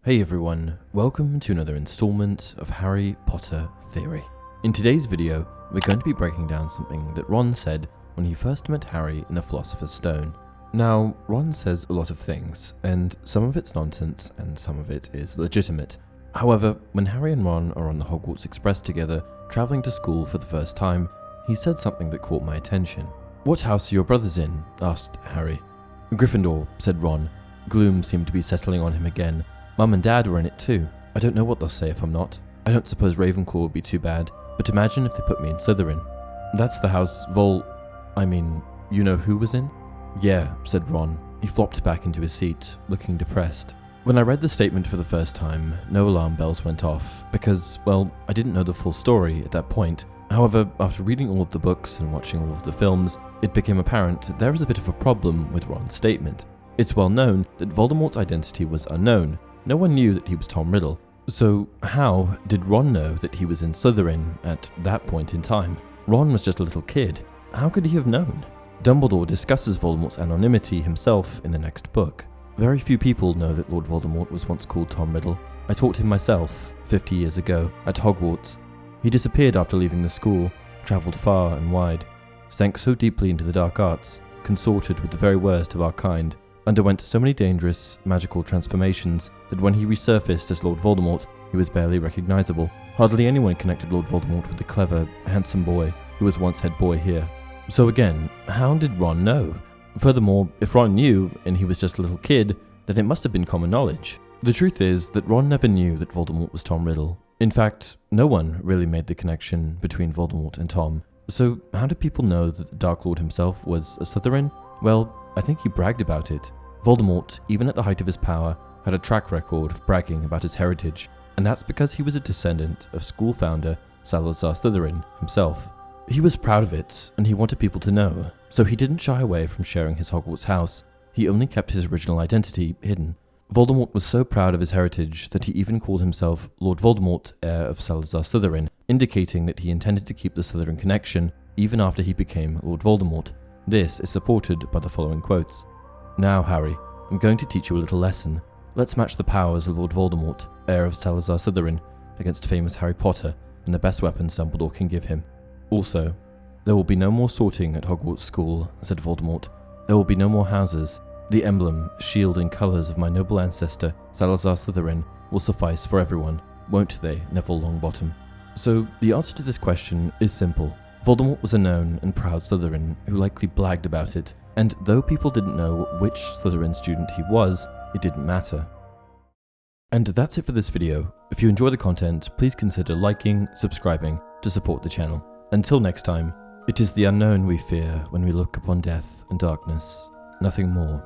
Hey everyone, welcome to another installment of Harry Potter Theory. In today's video, we're going to be breaking down something that Ron said when he first met Harry in the Philosopher's Stone. Now, Ron says a lot of things, and some of it's nonsense and some of it is legitimate. However, when Harry and Ron are on the Hogwarts Express together, travelling to school for the first time, he said something that caught my attention. "What house are your brothers in?" asked Harry. "Gryffindor," said Ron. Gloom seemed to be settling on him again. Mum and Dad were in it too. I don't know what they'll say if I'm not. I don't suppose Ravenclaw would be too bad, but imagine if they put me in Slytherin. "That's the house you know who was in?" "Yeah," said Ron. He flopped back into his seat, looking depressed. When I read the statement for the first time, no alarm bells went off, because, I didn't know the full story at that point. However, after reading all of the books and watching all of the films, it became apparent that there was a bit of a problem with Ron's statement. It's well known that Voldemort's identity was unknown. No one knew that he was Tom Riddle. So how did Ron know that he was in Slytherin at that point in time? Ron was just a little kid. How could he have known? Dumbledore discusses Voldemort's anonymity himself in the next book. Very few people know that Lord Voldemort was once called Tom Riddle. I taught him myself 50 years ago at Hogwarts. He disappeared after leaving the school, travelled far and wide, sank so deeply into the dark arts, consorted with the very worst of our kind, underwent so many dangerous, magical transformations that when he resurfaced as Lord Voldemort, he was barely recognisable. Hardly anyone connected Lord Voldemort with the clever, handsome boy who was once head boy here. So again, how did Ron know? Furthermore, if Ron knew, and he was just a little kid, then it must have been common knowledge. The truth is that Ron never knew that Voldemort was Tom Riddle. In fact, no one really made the connection between Voldemort and Tom. So how did people know that the Dark Lord himself was a Slytherin? Well, I think he bragged about it. Voldemort, even at the height of his power, had a track record of bragging about his heritage, and that's because he was a descendant of school founder Salazar Slytherin himself. He was proud of it, and he wanted people to know, so he didn't shy away from sharing his Hogwarts house. He only kept his original identity hidden. Voldemort was so proud of his heritage that he even called himself Lord Voldemort, heir of Salazar Slytherin, indicating that he intended to keep the Slytherin connection even after he became Lord Voldemort. This is supported by the following quotes. "Now, Harry, I'm going to teach you a little lesson. Let's match the powers of Lord Voldemort, heir of Salazar Slytherin, against famous Harry Potter and the best weapons Dumbledore can give him. Also, there will be no more sorting at Hogwarts School," said Voldemort. "There will be no more houses. The emblem, shield and colours of my noble ancestor, Salazar Slytherin, will suffice for everyone, won't they, Neville Longbottom?" So, the answer to this question is simple. Voldemort was a known and proud Slytherin who likely blagged about it, and though people didn't know which Slytherin student he was, it didn't matter. And that's it for this video. If you enjoy the content, please consider liking, subscribing to support the channel. Until next time, it is the unknown we fear when we look upon death and darkness, nothing more.